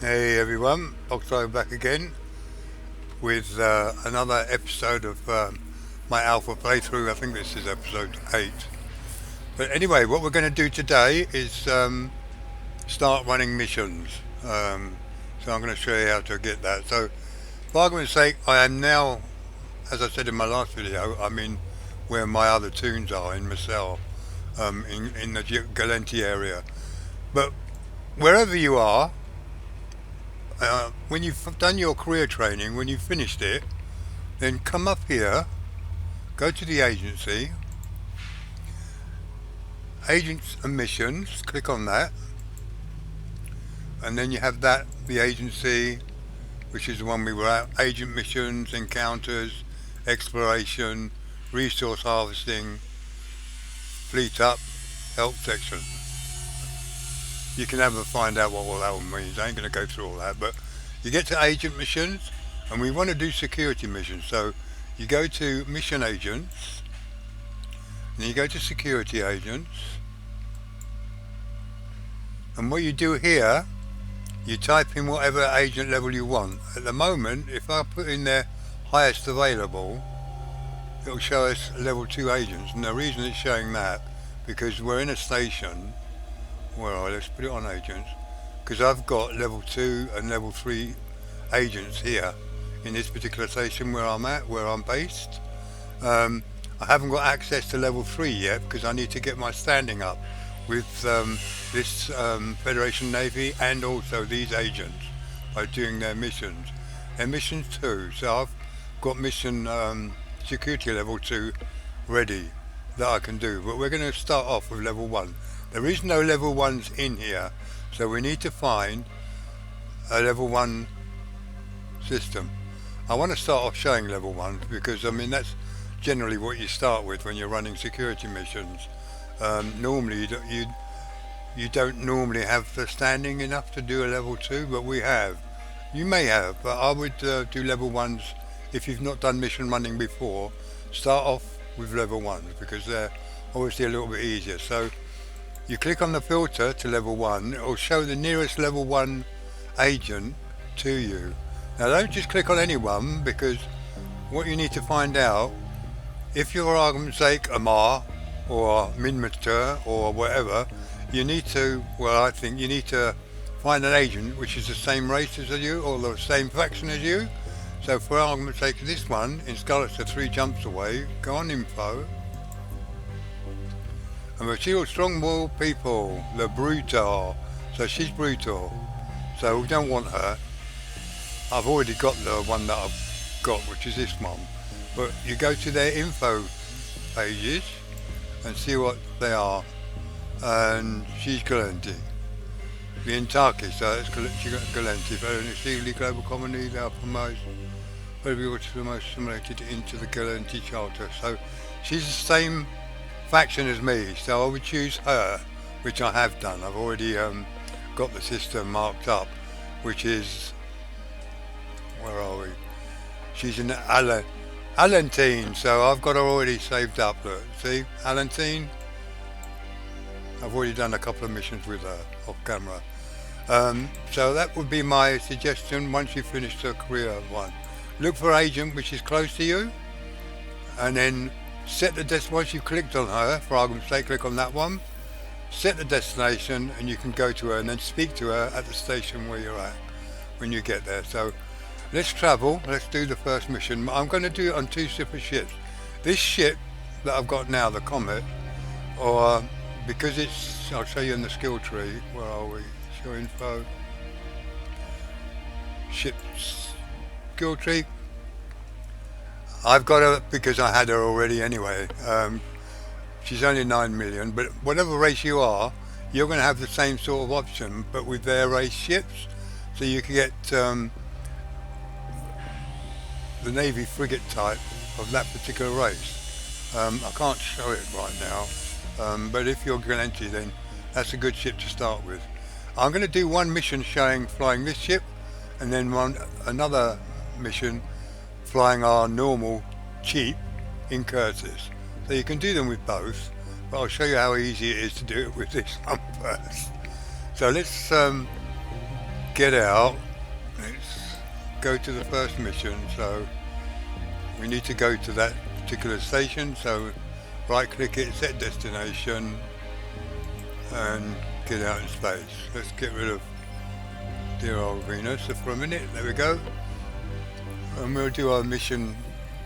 Hey everyone, Foxglow back again with another episode of my alpha playthrough. I think this is episode 8. But anyway, what we're going to do today is start running missions. So I'm going to show you how to get that. So, for argument's sake, I am now, as I said in my last video, I'm in where my other tunes are in Marcel, in the Galenti area. But wherever you are, when you've done your career training, when you've finished it, then come up here, go to the agency, agents and missions, click on that, and then you have the agency, which is the one we were at, agent missions, encounters, exploration, resource harvesting, fleet up, help section. You can have a find out what all that means. I ain't going to go through all that, but you get to agent missions, and we want to do security missions. So you go to mission agents, and you go to security agents, and what you do here, you type in whatever agent level you want. At the moment, if I put in there highest available, it'll show us level 2 agents, and the reason it's showing that, because we're in a station. Well, let's put it on agents, because I've got level 2 and level 3 agents here in this particular station where I'm at, where I'm based. I haven't got access to level 3 yet because I need to get my standing up with this Federation Navy and also these agents by doing their missions. They're missions too, so I've got mission security level 2 ready that I can do, but we're going to start off with level 1. There is no level 1s in here, so we need to find a level 1 system. I want to start off showing level 1 because I mean that's generally what you start with when you're running security missions. Normally you don't normally have the standing enough to do a level 2, but we have. You may have, but I would do level 1s if you've not done mission running before. Start off with level 1s because they're obviously a little bit easier. So you click on the filter to level 1, it will show the nearest level 1 agent to you. Now don't just click on any one, because what you need to find out, if you're for argument's sake a MAR or Min-Mature or whatever, you need to, well I think you need to find an agent which is the same race as you or the same faction as you. So for argument's sake this one, in Scarlet's 3 jumps away, go on info, and we'll see all strong-willed people, the brutal. So she's brutal, so we don't want her. I've already got the one that I've got, which is this one. But you go to their info pages and see what they are. And she's Galenti. The Intaki, so it's Galenti. But in the global community, they are promoted, but we were the most assimilated into the Galenti charter. So she's the same faction as me, so I would choose her, which I have done. I've already got the system marked up, which is, where are we? She's in Alentine, so I've got her already saved up. Look, see, Alentine. I've already done a couple of missions with her off camera. So that would be my suggestion once you finish the career one. Look for agent which is close to you, and then set the once you've clicked on her, for argument's sake, click on that one, set the destination, and you can go to her and then speak to her at the station where you're at when you get there. So let's travel, let's do the first mission. I'm going to do it on 2 separate ships. This ship that I've got now, the Comet, or because it's, I'll show you in the skill tree, where are we, show info, ships, skill tree, I've got her because I had her already anyway. She's only 9 million, but whatever race you are, you're going to have the same sort of option, but with their race ships. So you can get the Navy frigate type of that particular race. I can't show it right now, but if you're Galenti, then that's a good ship to start with. I'm going to do one mission showing flying this ship, and then another mission flying our normal cheap in Curtis. So you can do them with both, but I'll show you how easy it is to do it with this one first. So let's get out. Let's go to the first mission. So we need to go to that particular station. So right click it, set destination, and get out in space. Let's get rid of dear old Venus for a minute. There we go. And we'll do our mission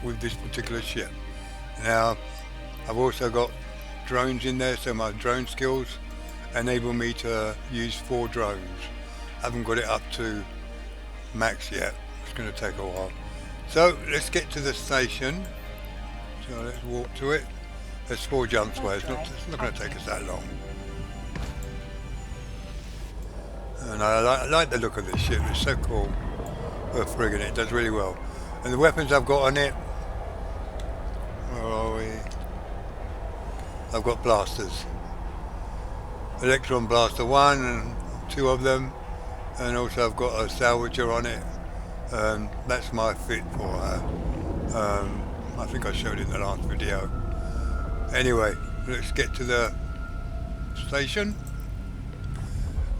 with this particular ship. Now I've also got drones in there, so my drone skills enable me to use 4 drones. I haven't got it up to max yet. It's going to take a while. So let's get to the station. So let's walk to it. There's 4 jumps away. It's not going to take us that long. And I like the look of this ship. It's so cool. Worth frigging it. It does really well. And the weapons I've got on it. Where are we? I've got blasters. Electron blaster 1 and 2 of them. And also I've got a salvager on it. That's my fit for her. I think I showed it in the last video. Anyway, let's get to the station.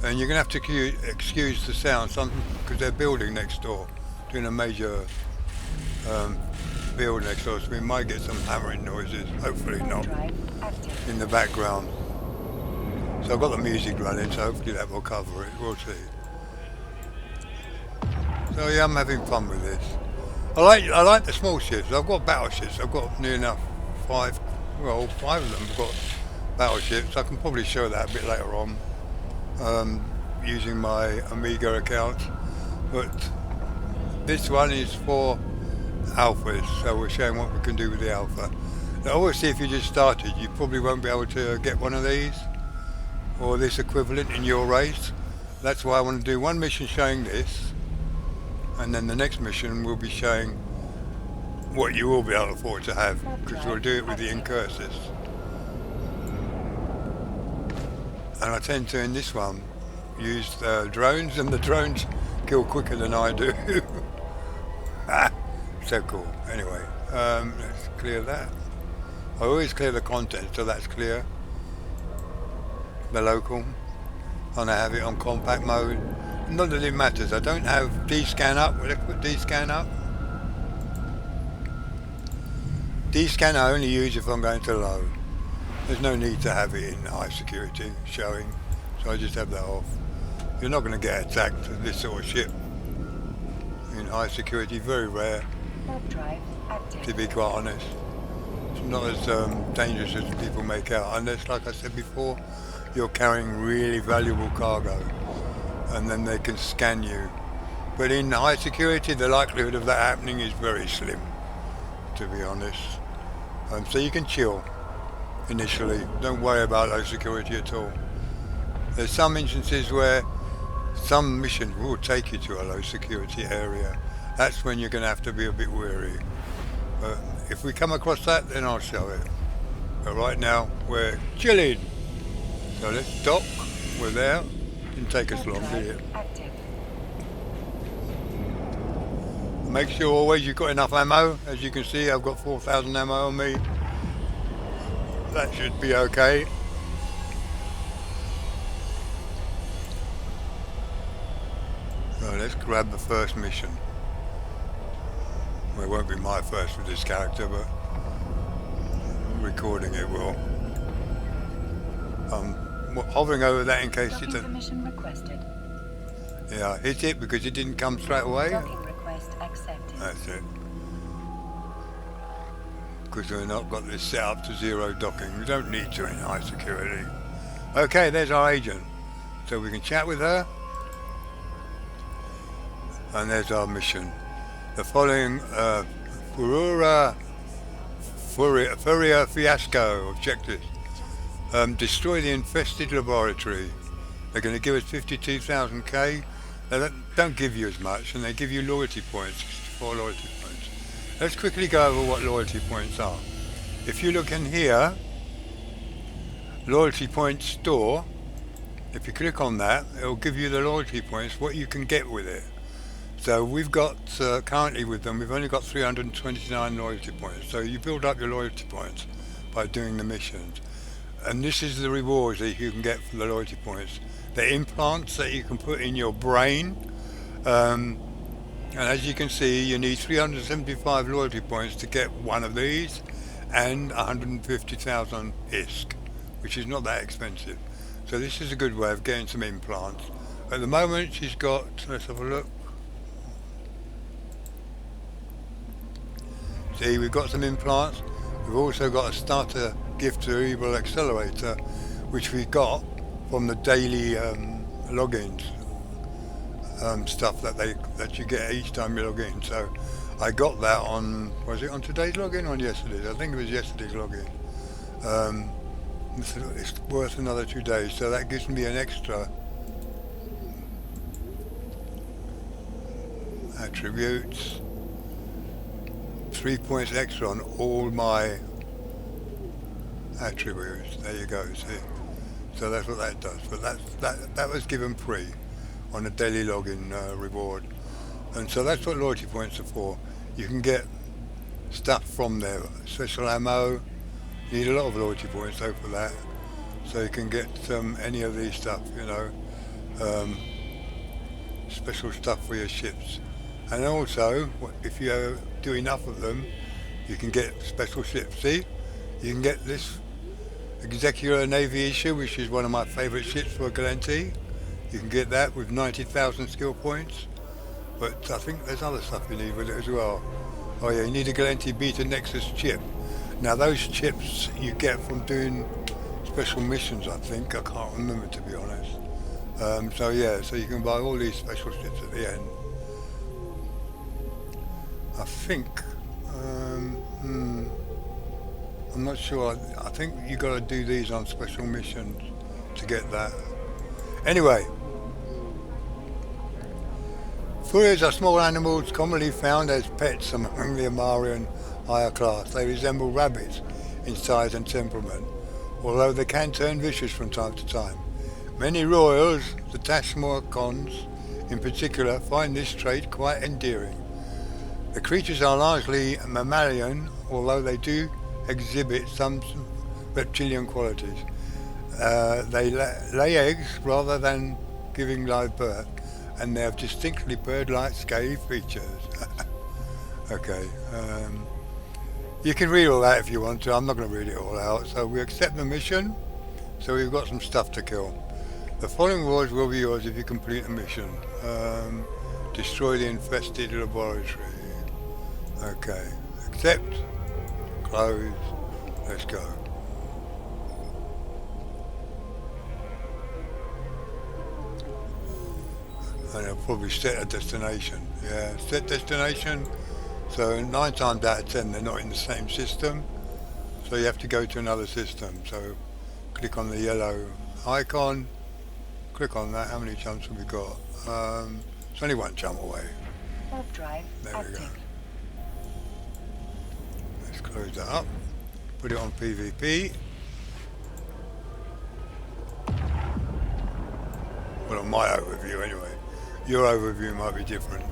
And you're going to have to excuse the sound, because they're building next door, doing a major build next door, so we might get some hammering noises, hopefully not, in the background. So I've got the music running, so hopefully that will cover it, we'll see. So yeah, I'm having fun with this. I like the small ships. I've got battleships. I've got near enough 5 of them have got battleships. I can probably show that a bit later on, using my Amiga account. But this one is for alphas, so we're showing what we can do with the alpha. Now obviously if you just started, you probably won't be able to get one of these or this equivalent in your race. That's why I want to do one mission showing this, and then the next mission will be showing what you will be able to afford to have, because we'll do it with the incursus. And I tend to, in this one, use drones, and the drones kill quicker than I do. So cool. Anyway, let's clear that. I always clear the content, so that's clear. The local, and I have it on compact mode. Not that it matters. I don't have D-scan up. Let's put D-scan up. D-scan I only use if I'm going to low. There's no need to have it in high security showing, so I just have that off. You're not going to get attacked with this sort of ship in high security. Very rare, to be quite honest. It's not as dangerous as people make out, unless, like I said before, you're carrying really valuable cargo, and then they can scan you. But in high security, the likelihood of that happening is very slim, to be honest. So you can chill initially. Don't worry about low security at all. There's some instances where some missions will take you to a low security area. That's when you're going to have to be a bit wary. But if we come across that, then I'll show it. But right now, we're chilling. So let's dock. We're there. Didn't take us long, did it? Make sure always you've got enough ammo. As you can see, I've got 4,000 ammo on me. That should be okay. So let's grab the first mission. Well, it won't be my first with this character, but recording it will. Hovering over that in case it doesn't. Permission requested. Yeah, hit it because it didn't come straight away. Docking request accepted. That's it. Because we've not got this set up to 0 docking. We don't need to in high security. Okay, there's our agent. So we can chat with her. And there's our mission. The following Furia Fiasco objectives. Destroy the infested laboratory. They're going to give us 52,000 K. They don't give you as much, and they give you loyalty points, 4 loyalty points. Let's quickly go over what loyalty points are. If you look in here, loyalty point store, if you click on that, it will give you the loyalty points, what you can get with it. So we've got, currently with them, we've only got 329 loyalty points. So you build up your loyalty points by doing the missions. And this is the rewards that you can get for the loyalty points. the implants that you can put in your brain. And as you can see, you need 375 loyalty points to get one of these, and 150,000 ISK, which is not that expensive. So this is a good way of getting some implants. At the moment she's got, let's have a look. See, we've got some implants. We've also got a starter gift cerebral accelerator, which we got from the daily logins stuff that you get each time you log in. So I got that on, was it on today's login or on yesterday's? I think it was yesterday's login. It's worth another 2 days, so that gives me an extra attributes, 3 points extra on all my attributes. There you go, see. So that's what that does. But that was given free on a daily login reward. And so that's what loyalty points are for. You can get stuff from there, special ammo. You need a lot of loyalty points though for that. So you can get any of these stuff, you know, special stuff for your ships. And also, if you do enough of them, you can get special ships. See, you can get this Executor Navy issue, which is one of my favourite ships for Galenti. You can get that with 90,000 skill points. But I think there's other stuff you need with it as well. Oh yeah, you need a Galenti Beta Nexus chip. Now those chips you get from doing special missions, I think. I can't remember, to be honest. So yeah, so you can buy all these special ships at the end. I think, I'm not sure. I think you got to do these on special missions to get that. Anyway, furias are small animals commonly found as pets among the Amarian higher class. They resemble rabbits in size and temperament, although they can turn vicious from time to time. Many royals, the Tashmorcons in particular, find this trait quite endearing. The creatures are largely mammalian, although they do exhibit some reptilian qualities. They lay eggs rather than giving live birth, and they have distinctly bird-like scaly features. Okay, you can read all that if you want to. I'm not going to read it all out. So we accept the mission, so we've got some stuff to kill. The following rewards will be yours if you complete the mission. Destroy the infested laboratory. Okay, accept, close, let's go. And I'll probably set a destination. Yeah, set destination. So 9 times out of 10 they're not in the same system. So you have to go to another system. So click on the yellow icon, click on that. How many jumps have we got? It's only 1 jump away. Warp drive there we active. go. Let's close that up. Put it on PvP. Well, on my overview anyway. Your overview might be different.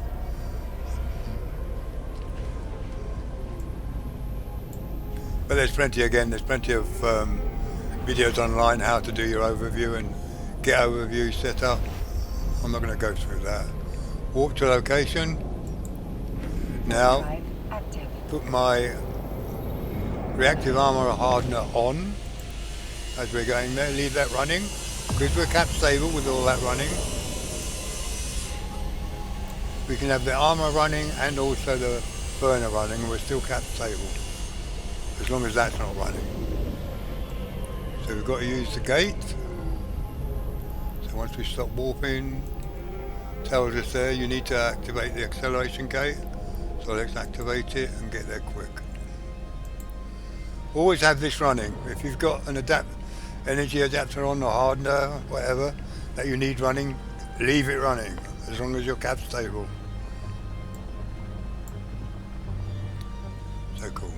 But there's plenty of videos online how to do your overview and get overview set up. I'm not going to go through that. Warp to location. Now, put my reactive armor hardener on as we're going there. Leave that running because we're cap stable with all that running. We can have the armor running and also the burner running. We're still cap stable as long as that's not running. So we've got to use the gate. So once we stop warping, tells us there you need to activate the acceleration gate. So let's activate it and get there quick. Always have this running. If you've got an energy adapter on or hardener, whatever, that you need running, leave it running as long as you're cap stable. So cool.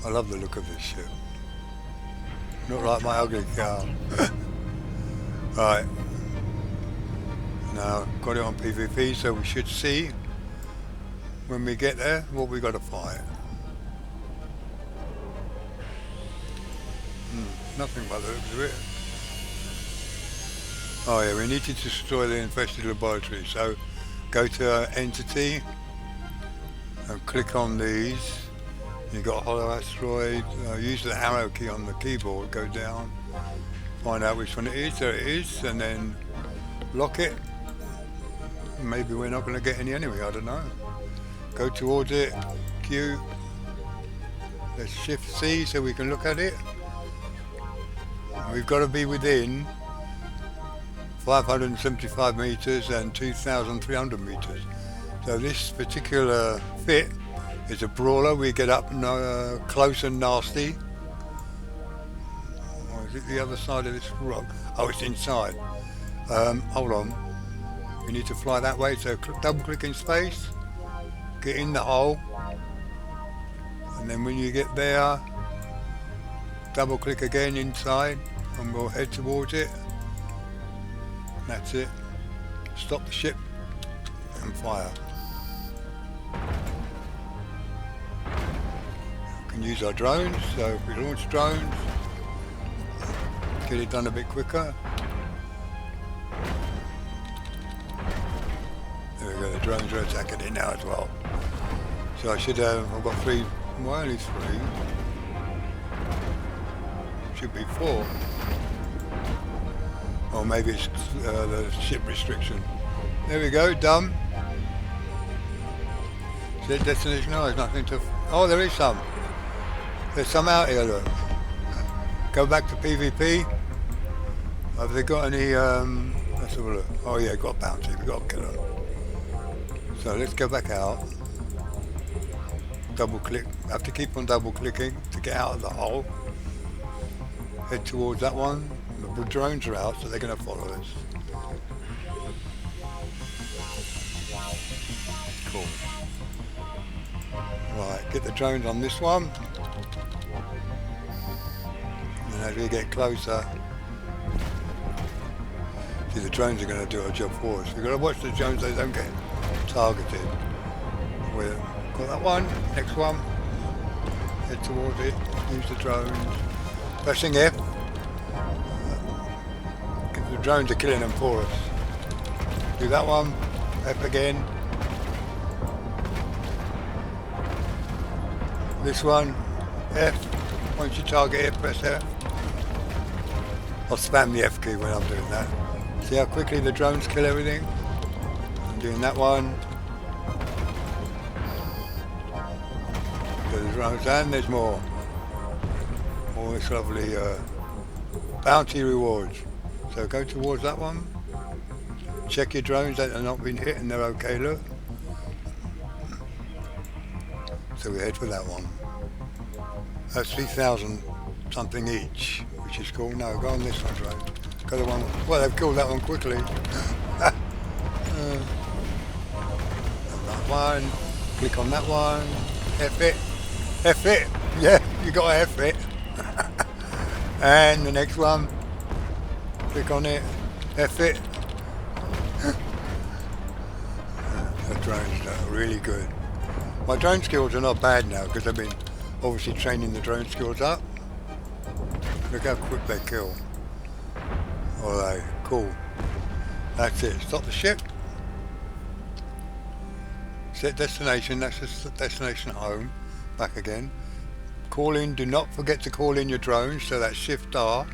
I love the look of this ship. Not like my ugly car. Right. Now, got it on PvP, so we should see when we get there what we got to fight. nothing by the looks of it. Oh yeah, we need to destroy the infested laboratory, so go to Entity and click on these. You've got Hollow Asteroid, use the arrow key on the keyboard, go down, find out which one it is, there it is, and then lock it. Maybe we're not going to get any anyway, I don't know. Go towards it, Q, let's shift C so we can look at it. We've got to be within 575 meters and 2,300 meters. So this particular fit is a brawler. We get up close and nasty. Or is it the other side of this rock? Oh, it's inside. Hold on. We need to fly that way. So double click in space. Get in the hole. And then when you get there, double click again inside and we'll head towards it. That's it. Stop the ship and fire. We can use our drones, so if we launch drones, get it done a bit quicker. There we go, the drones are attacking it now as well. So I should have, I've got three, well only three. Should be four. Or maybe it's the ship restriction. There we go, done. Set destination, no, there's nothing to... Oh, there is some. There's some out here, look. Go back to PvP. Have they got any... let's have a look. Oh yeah, got bounty, we've got to kill them. So let's go back out. Double click, have to keep on double clicking to get out of the hole. Head towards that one. The drones are out, so they're going to follow us. Cool. Right, get the drones on this one. And as we get closer, see the drones are going to do our job for us. We've got to watch the drones so they don't get targeted. We've got that one, next one. Head towards it, use the drones. Pressing F. The drones are killing them for us. Do that one, F again. This one, F. Once you target it, press F. I'll spam the F key when I'm doing that. See how quickly the drones kill everything? I'm doing that one. There's drones and there's more. All this lovely bounty rewards. So go towards that one. Check your drones that are not being hit and they're okay, look. So we head for that one. That's 3,000 something each, which is cool. No, go on this one, drone. Go the one. Well, they've killed that one quickly. And that one. Click on that one. F it. F it. Yeah, you got to F it. And the next one. Click on it, F it. The drones are really good. My drone skills are not bad now because I've been obviously training the drone skills up. Look how quick they kill. Alright, cool. That's it. Stop the ship. Set destination, that's the destination home. Back again. Call in, do not forget to call in your drones, so that's Shift R.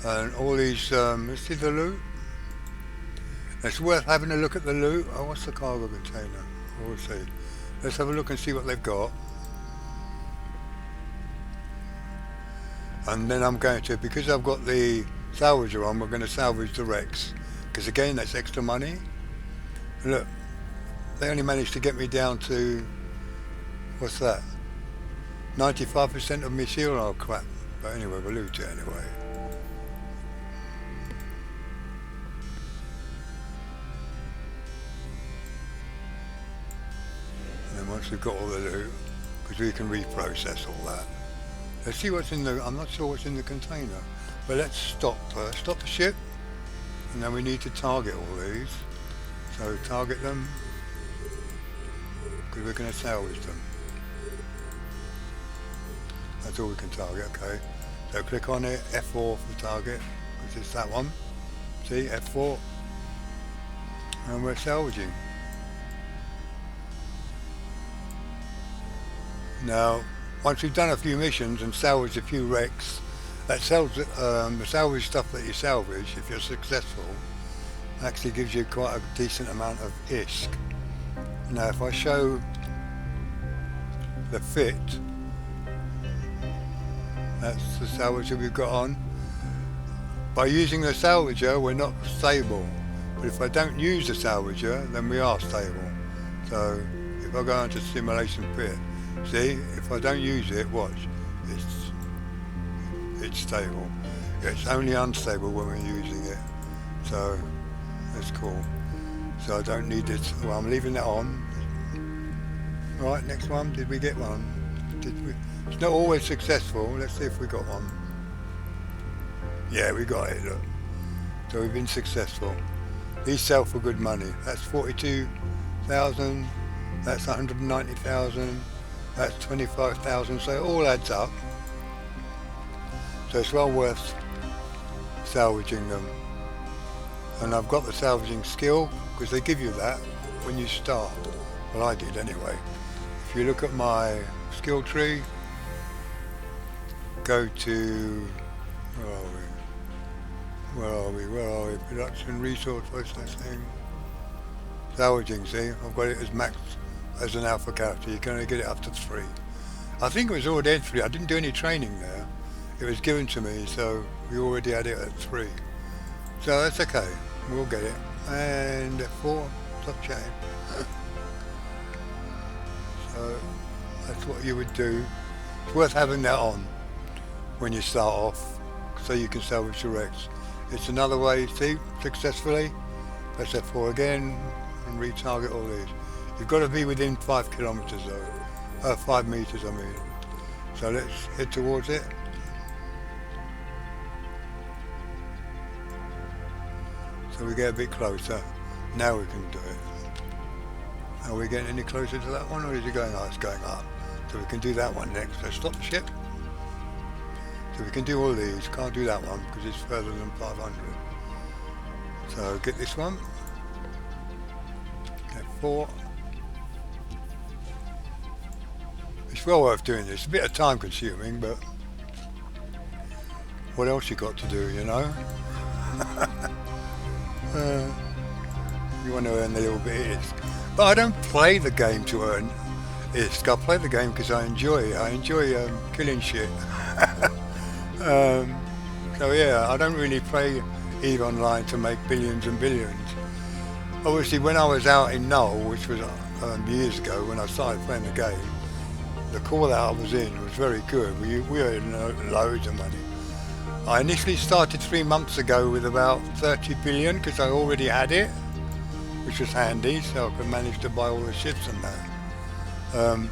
And all these, let's see the loot. It's worth having a look at the loot. Oh, what's the cargo container? We'll see. Let's have a look and see what they've got. And then I'm going to, because I've got the salvager on, we're going to salvage the Rex. Because again, that's extra money. Look, they only managed to get me down to, what's that? 95% of my shield. Oh crap. But anyway, we'll loot it anyway. Once we've got all the loot, because we can reprocess all that. Let's see what's in the, I'm not sure what's in the container, but let's stop first. Stop the ship, and then we need to target all these. So target them, because we're going to salvage them. That's all we can target, okay. So click on it, F4 for the target, because it's that one. See, F4, and we're salvaging. Now, once we've done a few missions and salvaged a few wrecks, that the salvage stuff that you salvage, if you're successful, actually gives you quite a decent amount of ISK. Now, if I show the fit, that's the salvager we've got on. By using the salvager, we're not stable, but if I don't use the salvager, then we are stable. So if I go into simulation fit, see, if I don't use it, watch, it's stable. It's only unstable when we're using it, so that's cool. So I don't need this. Well, I'm leaving that on. Right, next one. Did we get one? Did we? It's not always successful. Let's see if we got one. Yeah, we got it, look. So we've been successful. These sell for good money. That's 42,000, that's 190,000, that's 25,000, so it all adds up. So it's well worth salvaging them. And I've got the salvaging skill, because they give you that when you start. Well, I did anyway. If you look at my skill tree, go to, where are we? Production, resource, processing, salvaging, see? I've got it as max, as an alpha character. You can only get it up to 3. I think it was already at 3. I didn't do any training there. It was given to me, so we already had it at 3. So that's okay. We'll get it. And 4, stop chatting. So that's what you would do. It's worth having that on when you start off, so you can salvage the wrecks. It's another way, see, successfully. Press F4 again and retarget all these. You've got to be within 5 kilometers though. 5 meters, I mean. So let's head towards it. So we get a bit closer. Now we can do it. Are we getting any closer to that one, or is it going up? It's going up. So we can do that one next. So stop the ship. So we can do all these. Can't do that one because it's further than 500. So get this one. Get 4. It's well worth doing this. A bit of time consuming, but what else you got to do, you know? You want to earn a little bit of ISK. But I don't play the game to earn ISK. I play the game because I enjoy it. I enjoy killing shit. So yeah, I don't really play EVE Online to make billions and billions. Obviously, when I was out in Null, which was years ago when I started playing the game, the call that I was in was very good. We earned loads of money. I initially started 3 months ago with about 30 billion because I already had it, which was handy, so I could manage to buy all the ships and that.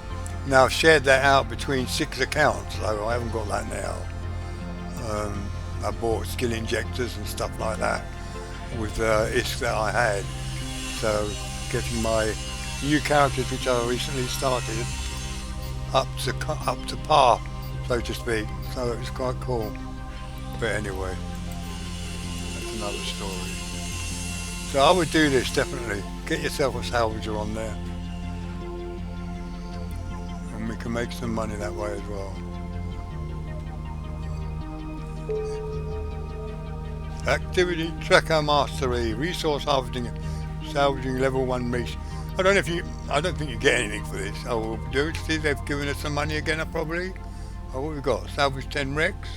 Now I've shared that out between 6 accounts, so I haven't got that now. I bought skill injectors and stuff like that with ISK that I had, so getting my new characters, which I recently started, up to par, so to speak. So it was quite cool. But anyway, that's another story. So I would do this definitely. Get yourself a salvager on there, and we can make some money that way as well. Activity tracker mastery, resource harvesting, salvaging level 1 mission. I don't think you get anything for this. I will do it. See, they've given us some money again, probably. Oh, what we got? Salvage 10 wrecks.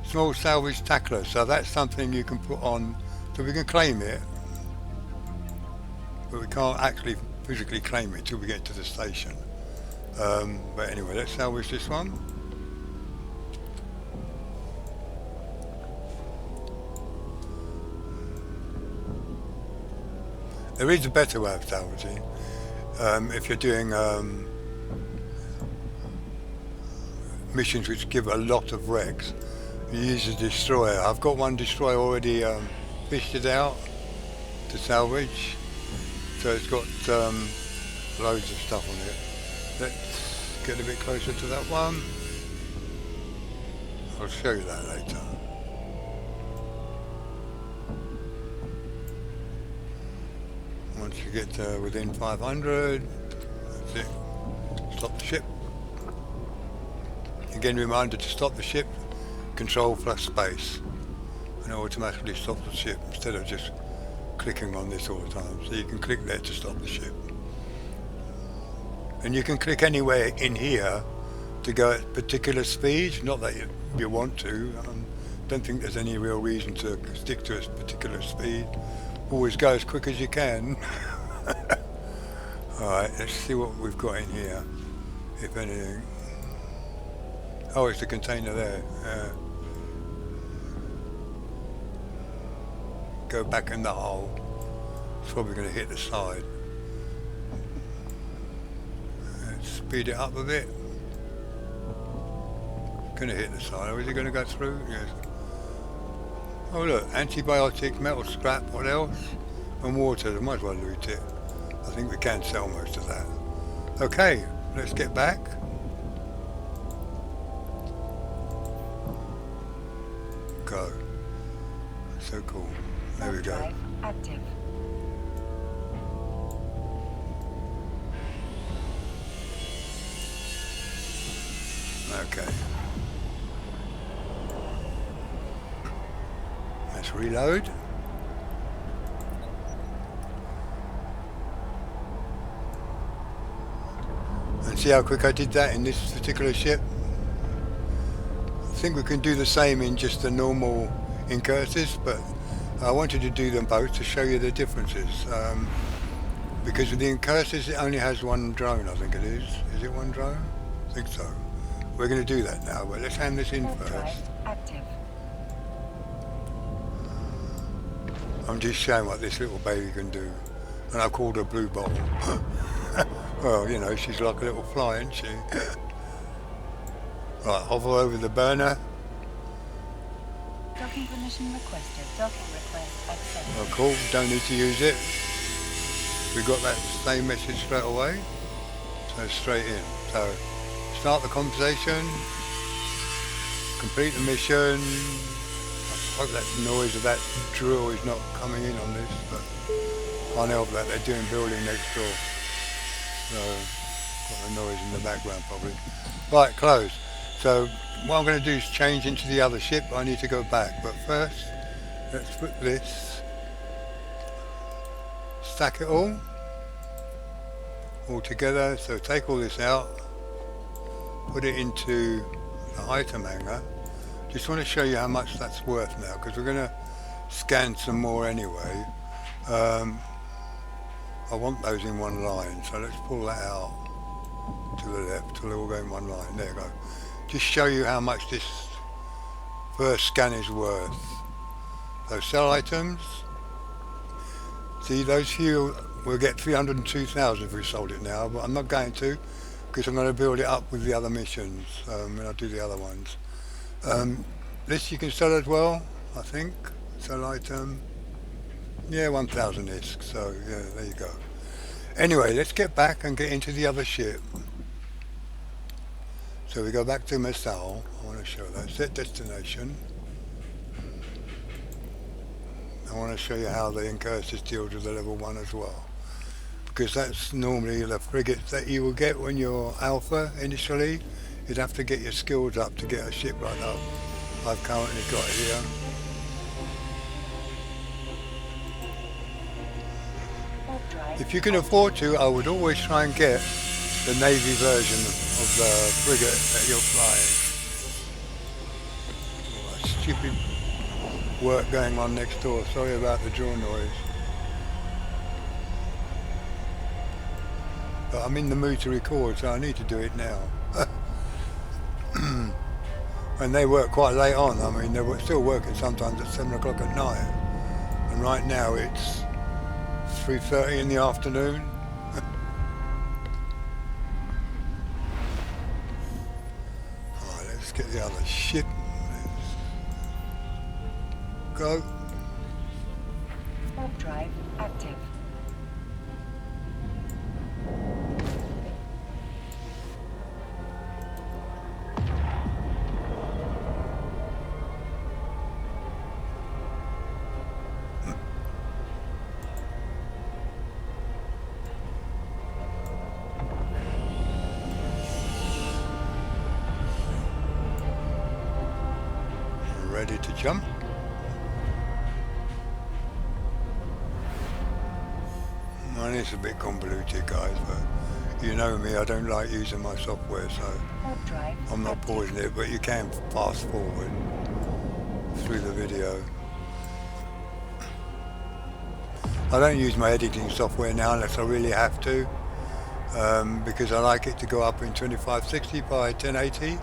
Small salvage tackler. So that's something you can put on. So we can claim it, but we can't actually physically claim it till we get to the station. But anyway, let's salvage this one. There is a better way of salvaging. If you're doing missions which give a lot of wrecks, you use a destroyer. I've got one destroyer already fished out to salvage, so it's got loads of stuff on it. Let's get a bit closer to that one. I'll show you that later. Once you get within 500, that's it. Stop the ship. Again, reminder to stop the ship, Control plus space, and it automatically stops the ship instead of just clicking on this all the time. So you can click there to stop the ship. And you can click anywhere in here to go at particular speeds, not that you want to. Don't think there's any real reason to stick to a particular speed. Always go as quick as you can. Alright, let's see what we've got in here, if anything. Oh, it's the container there. Go back in the hole. It's probably going to hit the side. Let's speed it up a bit. Going to hit the side. Is it going to go through? Yes. Oh look, antibiotics, metal scrap, what else? And water, I might as well loot it. I think we can sell most of that. Okay, let's get back. Go. So cool. There we go. Drive active. Okay. Let's reload. And see how quick I did that in this particular ship? I think we can do the same in just the normal Incursus, but I wanted to do them both to show you the differences. Because with the Incursus it only has one drone, I think it is. Is it one drone? I think so. We're going to do that now, but let's hand this in first. Active. I'm just showing what this little baby can do. And I called her Blue Bottle. Well, you know, she's like a little fly, isn't she? Right, hover over the burner. Docking permission requested. Docking request accepted. Oh, cool. Don't need to use it. We got that same message straight away. So straight in. So start the conversation. Complete the mission. I hope that noise of that drill is not coming in on this, but I know that they're doing building next door. So got the noise in the background probably. Right, close. So what I'm going to do is change into the other ship. I need to go back, but first let's put this, stack it all together. So take all this out, put it into the item hanger. Just want to show you how much that's worth now, because we're going to scan some more anyway. I want those in one line, so let's pull that out to the left till they all go in one line. There you go. Just show you how much this first scan is worth. So sell items. See, those few will get 302,000 if we sold it now, but I'm not going to, because I'm going to build it up with the other missions when I do the other ones. This you can sell as well, I think. Sell item. Yeah, 1,000 ISK, so yeah, there you go. Anyway, let's get back and get into the other ship. So we go back to Missile. I want to show that. Set destination. I want to show you how the Incursus deals with the level 1 as well. Because that's normally the frigates that you will get when you're alpha initially. You'd have to get your skills up to get a ship like that I've currently got here. If you can afford to, I would always try and get the Navy version of the frigate that you're flying. Oh, stupid work going on next door. Sorry about the drill noise. But I'm in the mood to record, so I need to do it now. And they work quite late on. I mean, they're still working sometimes at 7 o'clock at night. And right now it's 3:30 in the afternoon. Alright, let's get the other ship. Let's go. Warp drive active. chum. And it's a bit convoluted, guys, but you know me, I don't like using my software, so I'm not pausing it, but you can fast forward through the video. I don't use my editing software now unless I really have to, because I like it to go up in 2560 by 1080,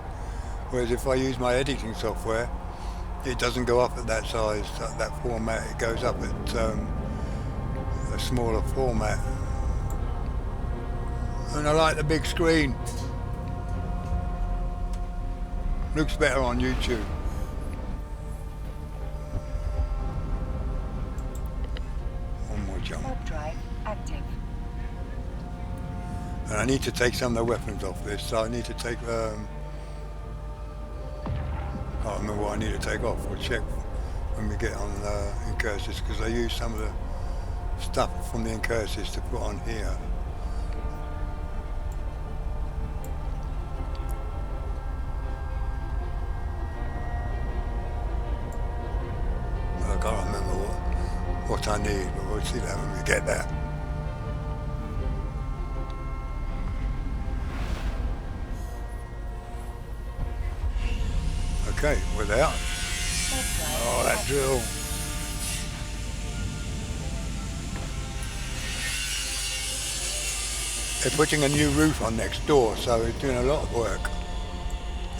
whereas if I use my editing software, it doesn't go up at that size, that format. It goes up at a smaller format. And I like the big screen. Looks better on YouTube. One more jump. Drive active. And I need to take some of the weapons off this, so I need to take I can't remember what I need to take off. We'll check when we get on Incursus, because I use some of the stuff from the Incursus to put on here. I can't remember what I need, but we'll see that when we get there. Okay, we're there. Oh, that drill. They're putting a new roof on next door, so it's doing a lot of work.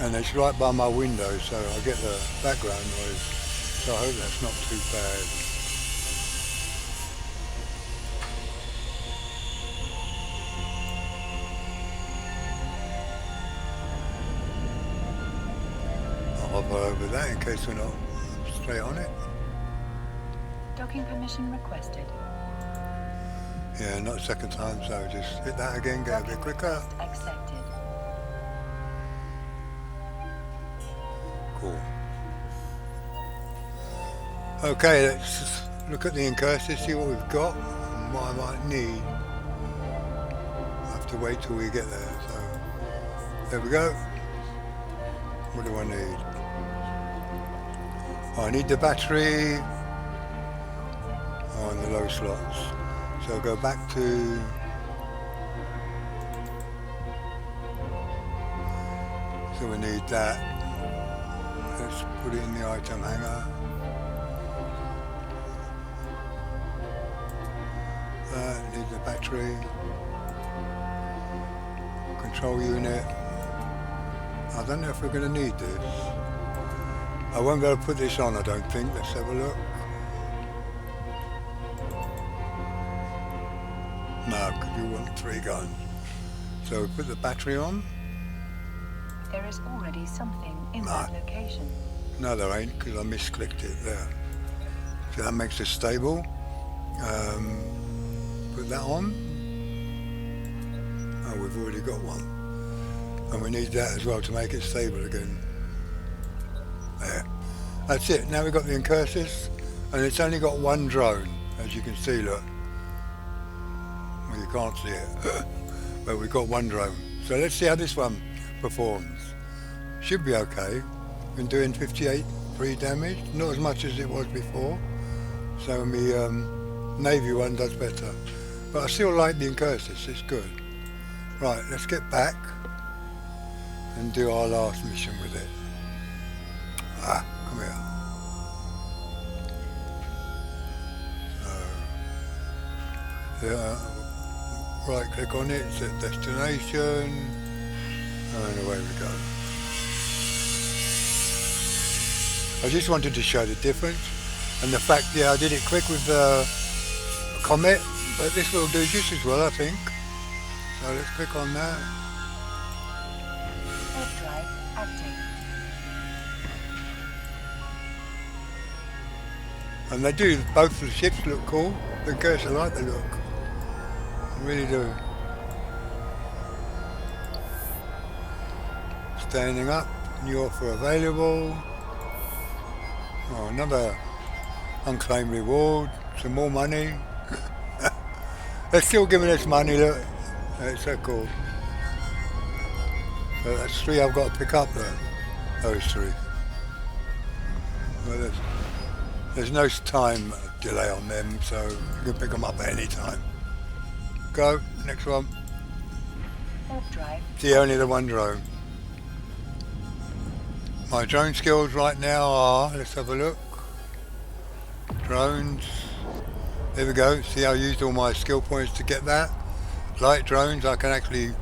And it's right by my window, so I get the background noise. So I hope that's not too bad. I'll hover over that in case we're not straight on it. Docking permission requested. Yeah, not second time, so just hit that again, go a bit quicker. Accepted. Cool. Okay, let's just look at the Incursus, see what we've got and what I might need. I have to wait till we get there, so there we go. What do I need? Oh, I need the battery on the low slots. So go back to so we need that. Let's put it in the item hanger. That needs the battery. Control unit. I don't know if we're going to need this. I won't be able to put this on, I don't think. Let's have a look. No, because you want 3 guns. So we put the battery on. There is already something in that location. No, there ain't, because I misclicked it there. So that makes it stable. Put that on. Oh, we've already got one. And we need that as well to make it stable again. There. That's it. Now we've got the Incursus, and it's only got 1 drone, as you can see, look. Well, you can't see it, but we've got 1 drone. So let's see how this one performs. Should be okay. Been doing 58 free damage, not as much as it was before. So my Navy one does better. But I still like the Incursus, it's good. Right, let's get back and do our last mission with it. Ah, come here. So, right click on it, set destination, and away we go. I just wanted to show the difference and the fact, yeah, I did it quick with the Comet, but this will do just as well, I think. So let's click on that. Drive active. And they do, both of the ships look cool. The Cursor, I like the look. I really do. Standing up, new offer available. Oh, another unclaimed reward, some more money. They're still giving us money, look. It's so cool. So that's 3 I've got to pick up there. Those 3. Well, there's no time delay on them, so you can pick them up at any time. Go, next one. See, only the one drone. My drone skills right now are, let's have a look. Drones. There we go. See, I used all my skill points to get that. Light drones, I can actually,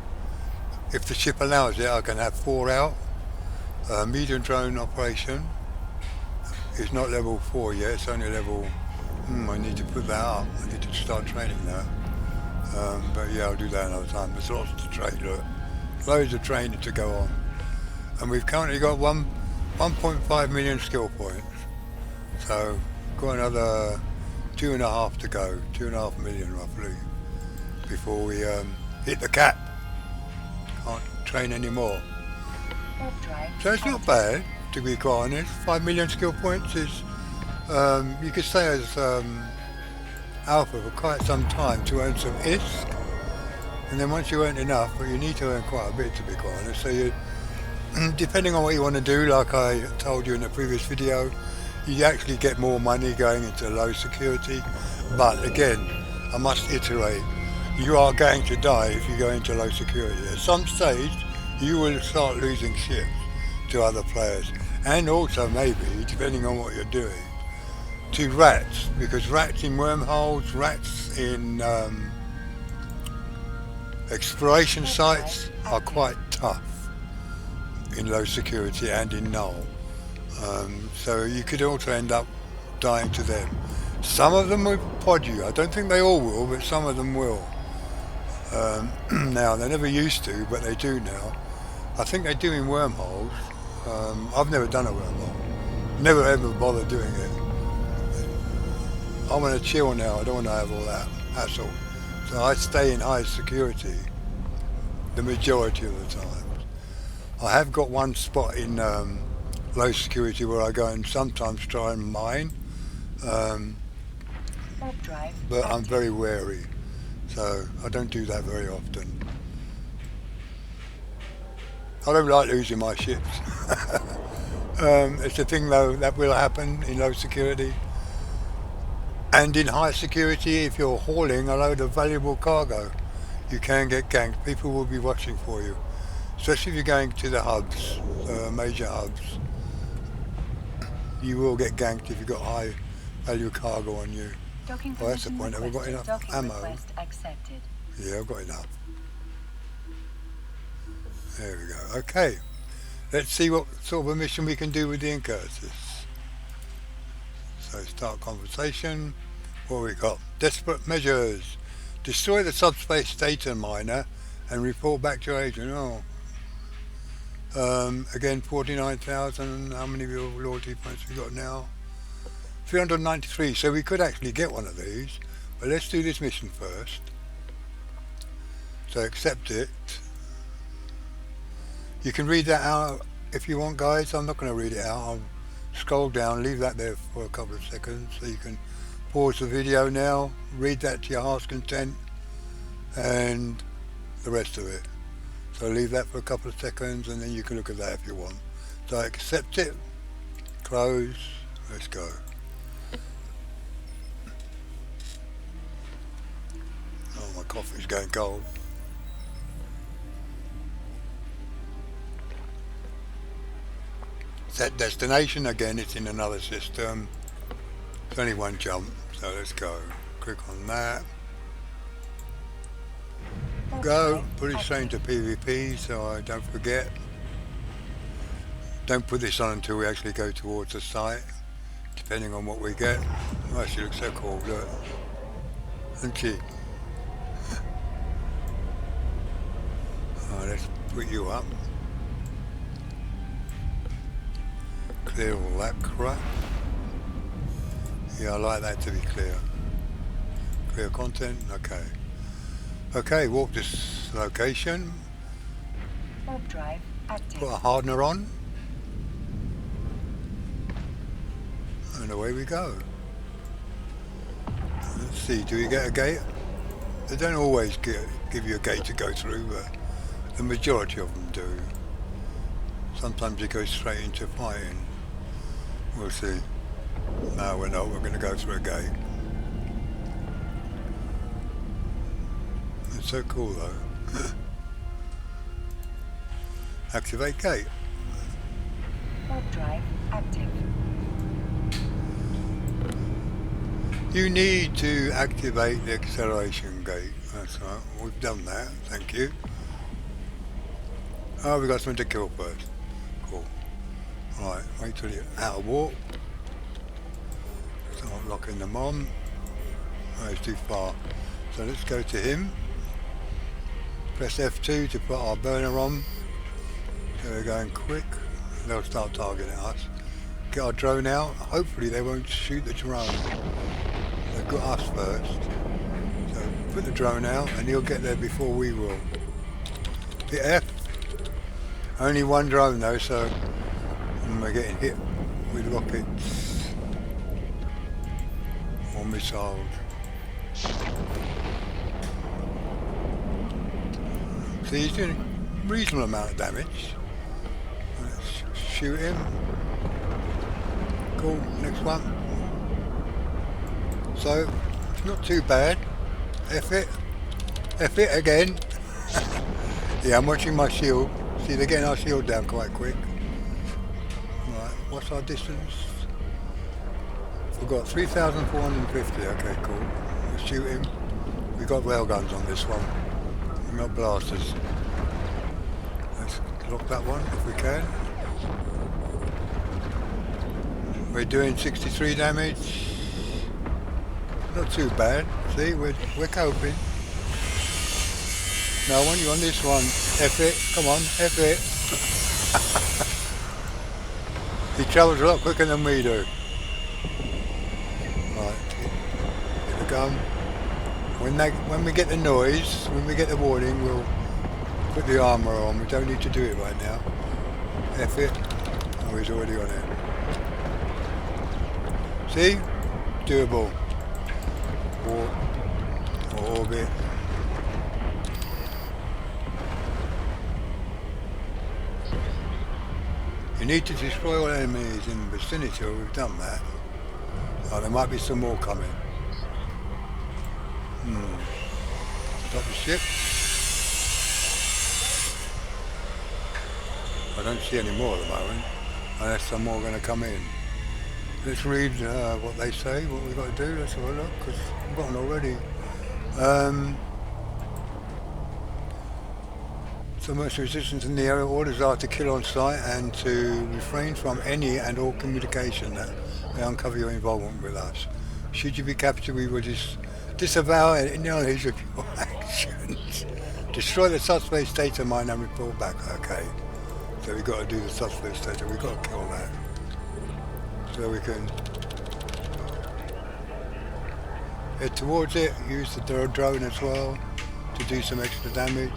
if the ship allows it, I can have 4 out. Medium drone operation is not level 4 yet, it's only level, I need to put that up. I need to start training that. But yeah, I'll do that another time. There's lots to train, look. Loads of training to go on. And we've currently got 1.5 million skill points. So, got another 2.5 to go, 2.5 million roughly, before we hit the cap. Can't train anymore. So it's not bad, to be quite honest. 5 million skill points is, you could stay as alpha for quite some time to earn some ISK. And then once you earn enough, but you need to earn quite a bit, to be quite honest. So you, depending on what you want to do, like I told you in the previous video, you actually get more money going into low security. But again, I must iterate, you are going to die if you go into low security. At some stage, you will start losing ships to other players. And also maybe, depending on what you're doing, to rats. Because rats in wormholes, rats in exploration sites are quite tough in low security and in null. So you could also end up dying to them. Some of them will pod you. I don't think they all will, but some of them will. Now, they never used to, but they do now. I think they do in wormholes. I've never done a wormhole. Never ever bothered doing it. I want to chill now. I don't want to have all that hassle. So I stay in high security the majority of the time. I have got one spot in low security where I go and sometimes try and mine, but I'm very wary, so I don't do that very often. I don't like losing my ships. It's a thing though that will happen in low security. And in high security, if you're hauling a load of valuable cargo, you can get ganked. People will be watching for you, especially if you're going to the hubs, major hubs. You will get ganked if you've got high value cargo on you. Well, that's the point. Have I got enough ammo? Yeah, I've got enough. There we go. Okay, let's see what sort of a mission we can do with the Incursus. So start conversation. What we got? Desperate measures. Destroy the subspace data miner and report back to your agent. Again, 49,000. How many loyalty points we got now? 393. So we could actually get one of these, but let's do this mission first. So accept it. You can read that out if you want, guys. I'm not going to read it out. I'll scroll down, leave that there for a couple of seconds, so you can pause the video now, read that to your heart's content, and the rest of it. So leave that for a couple of seconds, and then you can look at that if you want. So accept it, close, let's go. Oh, my coffee's going cold. Set destination, again it's in another system. It's only one jump, so let's go. Click on that. Go, put it straight into PvP so I don't forget. Don't put this on until we actually go towards the site, depending on what we get. Oh, she looks so cool, look. Isn't she? Alright, let's put you up. Clear all that crap. Yeah, I like that to be clear. Clear content, okay. Okay, walk this location. Warp drive active. Put a hardener on. And away we go. Let's see, do we get a gate? They don't always give you a gate to go through, but the majority of them do. Sometimes it goes straight into fighting. We'll see. No, we're not. We're going to go through a gate. It's so cool though. Activate gate. Warp drive active. You need to activate the acceleration gate. That's right. We've done that. Thank you. Oh, we've got something to kill first. Cool. Right, wait till you're out of warp. Start locking them on. Oh, it's too far. So let's go to him. Press F2 to put our burner on. So we're going quick. They'll start targeting us. Get our drone out. Hopefully they won't shoot the drone. They've got us first. So put the drone out and he'll get there before we will. Hit F. Only one drone though, so we're getting hit with rockets or missiles. So he's doing a reasonable amount of damage. Let's shoot him. Cool, next one. So, it's not too bad. F it. F it again. Yeah, I'm watching my shield. See, they're getting our shield down quite quick. Right, what's our distance? We've got 3,450. Okay, cool. Let's shoot him. We've got railguns on this one. We've got blasters. Let's lock that one if we can. We're doing 63 damage. Not too bad. See, we're coping. Now I want you on this one. F it. Come on, F it. He travels a lot quicker than we do. Right. Hit the gun. When we get the noise, when we get the warning, we'll put the armour on. We don't need to do it right now. F it. Oh, he's already on it. See? Doable. Or orbit. You need to destroy all enemies in the vicinity, or we've done that. Oh, there might be some more coming. Stop the ship. I don't see any more at the moment, unless some more are going to come in. Let's read what they say, what we've got to do. Let's have a look, because we've got one already. So much resistance in the area. Orders are to kill on sight and to refrain from any and all communication that may uncover your involvement with us. Should you be captured, we will disavow any knowledge of your actions. Destroy the suspect's data mine and report back. Okay. So we've got to do the suspect's data. We've got to kill that. So we can head towards it, use the drone as well to do some extra damage.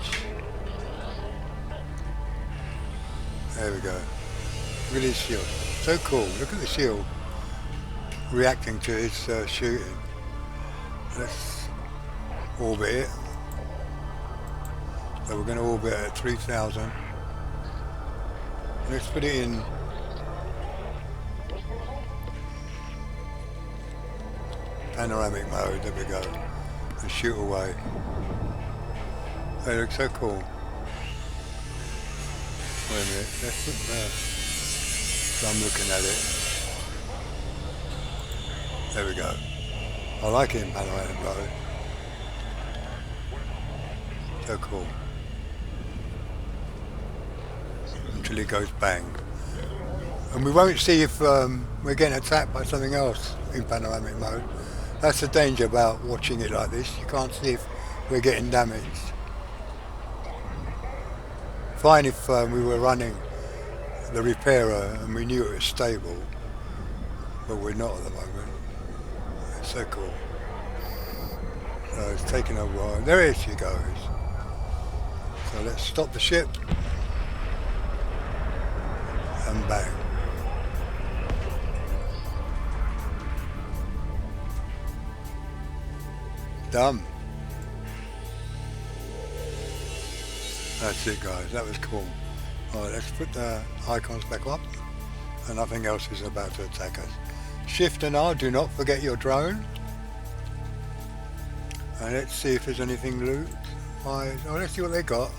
There we go. Look at his shield. So cool. Look at the shield reacting to his shooting. Let's orbit it. So we're going to orbit at 3,000. Let's put it in panoramic mode. There we go. And shoot away. They look so cool. Wait a minute, let's put that. So I'm looking at it. There we go. I like it in panoramic mode. So cool. Until it goes bang. And we won't see if we're getting attacked by something else in panoramic mode. That's the danger about watching it like this. You can't see if we're getting damaged. Fine if we were running the repairer and we knew it was stable, but we're not at the moment. It's so cool. So it's taking a while. There she goes. So let's stop the ship and bang. Done. That's it, guys. That was cool. Alright, let's put the icons back up and nothing else is about to attack us. Shift and R, do not forget your drone. And let's see if there's anything loot. Let's see what they got.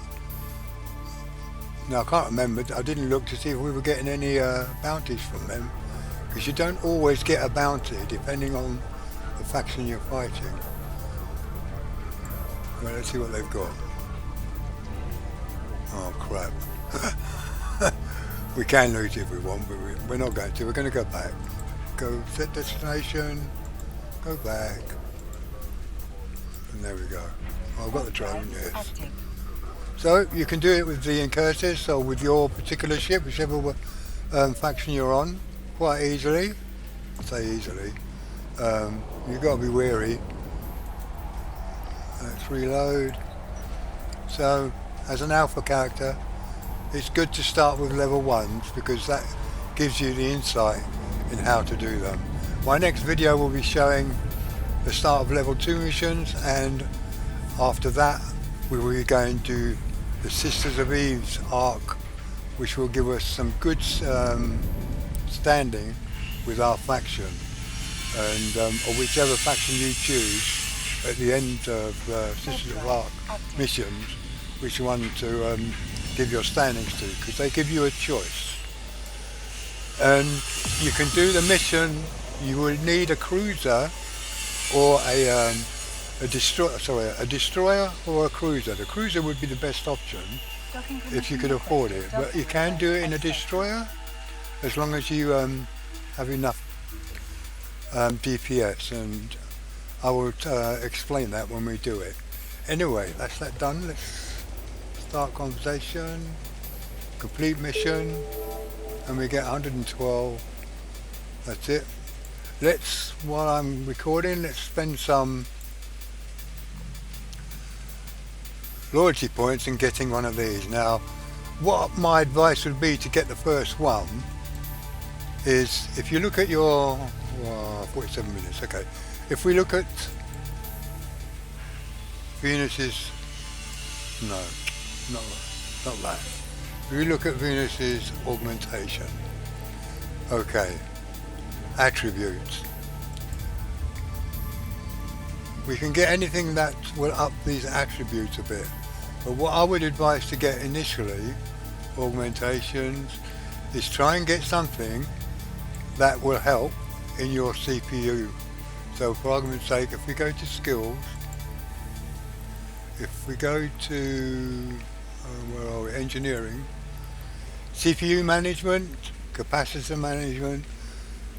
Now I can't remember, I didn't look to see if we were getting any bounties from them, because you don't always get a bounty depending on the faction you're fighting. Well, let's see what they've got. Oh crap. We can loot if we want, but we're not going to. We're going to go back. Go set destination, go back. And there we go. Oh, I've got the drone, yes. So you can do it with the Incursus or with your particular ship, whichever faction you're on, quite easily. I say easily. You've got to be wary. Let's reload. So, as an alpha character, it's good to start with level 1s because that gives you the insight in how to do them. My next video will be showing the start of level 2 missions, and after that we will be going to the Sisters of Eve's arc, which will give us some good standing with our faction, and or whichever faction you choose at the end of Sisters of Arc missions, which one to give your standings to, because they give you a choice. And you can do the mission. You will need a cruiser or a destroyer or a cruiser. The cruiser would be the best option if you could afford it, but you can do it in a destroyer as long as you have enough DPS, and I will explain that when we do it. Anyway, that's that done. Let's start conversation, complete mission, and we get 112. That's it. Let's, while I'm recording, let's spend some loyalty points in getting one of these. Now, what my advice would be to get the first one is, if you look at your 47 minutes, okay. If we look at Venus's, no, not that. If we look at Venus's augmentation, okay, attributes. We can get anything that will up these attributes a bit, but what I would advise to get initially, augmentations, is try and get something that will help in your CPU. So for argument's sake, if we go to skills, if we go to where are we? Engineering, CPU management, capacitor management,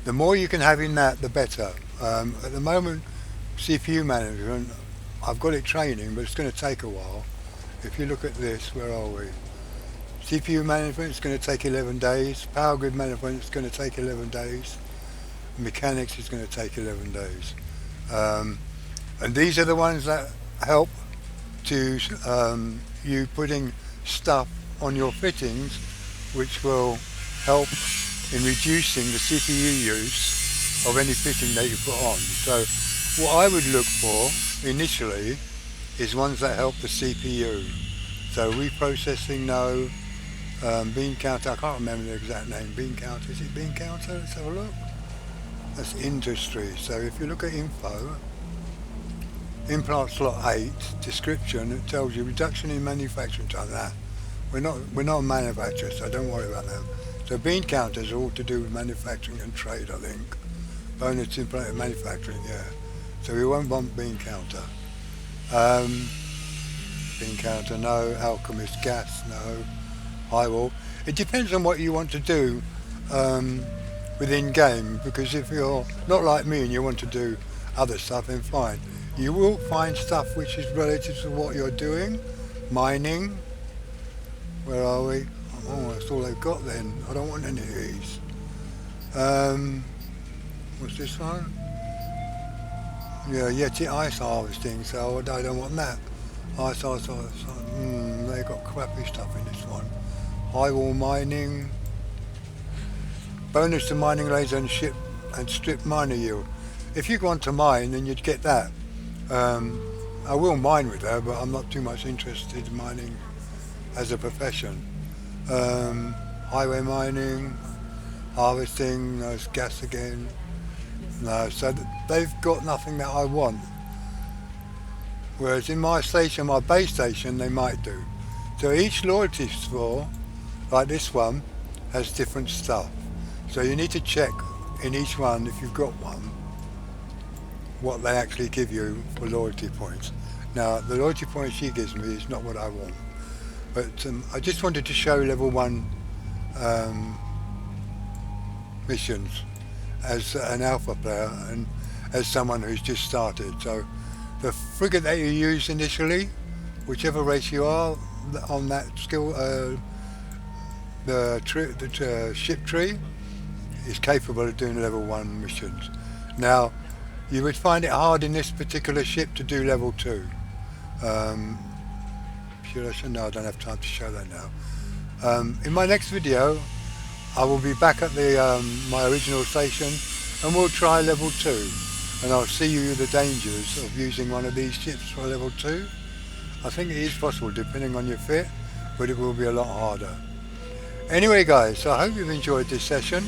the more you can have in that, the better. At the moment, CPU management, I've got it training, but it's going to take a while. If you look at this, where are we? CPU management is going to take 11 days. Power grid management is going to take 11 days. Mechanics is going to take 11 days. And these are the ones that help to you putting stuff on your fittings, which will help in reducing the CPU use of any fitting that you put on. So what I would look for initially is ones that help the CPU. So reprocessing, no. Bean counter, I can't remember the exact name. Bean counter, is it bean counter? Let's have a look. That's industry. So if you look at info, implant slot 8, description, it tells you reduction in manufacturing time. We're not a manufacturer, so don't worry about that. So bean counters are all to do with manufacturing and trade, I think. Bonus implemented manufacturing, yeah. So we won't want bean counter. Bean counter, no. Alchemist gas, no. High wall. It depends on what you want to do within game, because if you're not like me and you want to do other stuff, then fine. You will find stuff which is relative to what you're doing. Mining. Where are we? Oh, that's all they've got then. I don't want any of these. What's this one? Yeah, Yeti ice harvesting, so I don't want that. Ice. They've got crappy stuff in this one. High wall mining. Bonus to mining laser and strip miner yield. If you want to mine, then you'd get that. I will mine with her, but I'm not too much interested in mining as a profession. Highway mining, harvesting, there's gas again. No, so they've got nothing that I want. Whereas in my station, my base station, they might do. So each loyalty store, like this one, has different stuff. So you need to check in each one, if you've got one, what they actually give you for loyalty points. Now, the loyalty points she gives me is not what I want. But I just wanted to show level 1 missions as an alpha player and as someone who's just started. So the frigate that you use initially, whichever race you are on that skill, the ship tree is capable of doing level 1 missions. Now, you would find it hard in this particular ship to do level 2. Should I show? No, I don't have time to show that now. In my next video, I will be back at the my original station, and we'll try level 2. And I'll see you the dangers of using one of these ships for level 2. I think it is possible depending on your fit, but it will be a lot harder. Anyway guys, I hope you've enjoyed this session,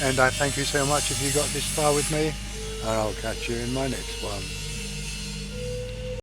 and I thank you so much if you got this far with me, and I'll catch you in my next one.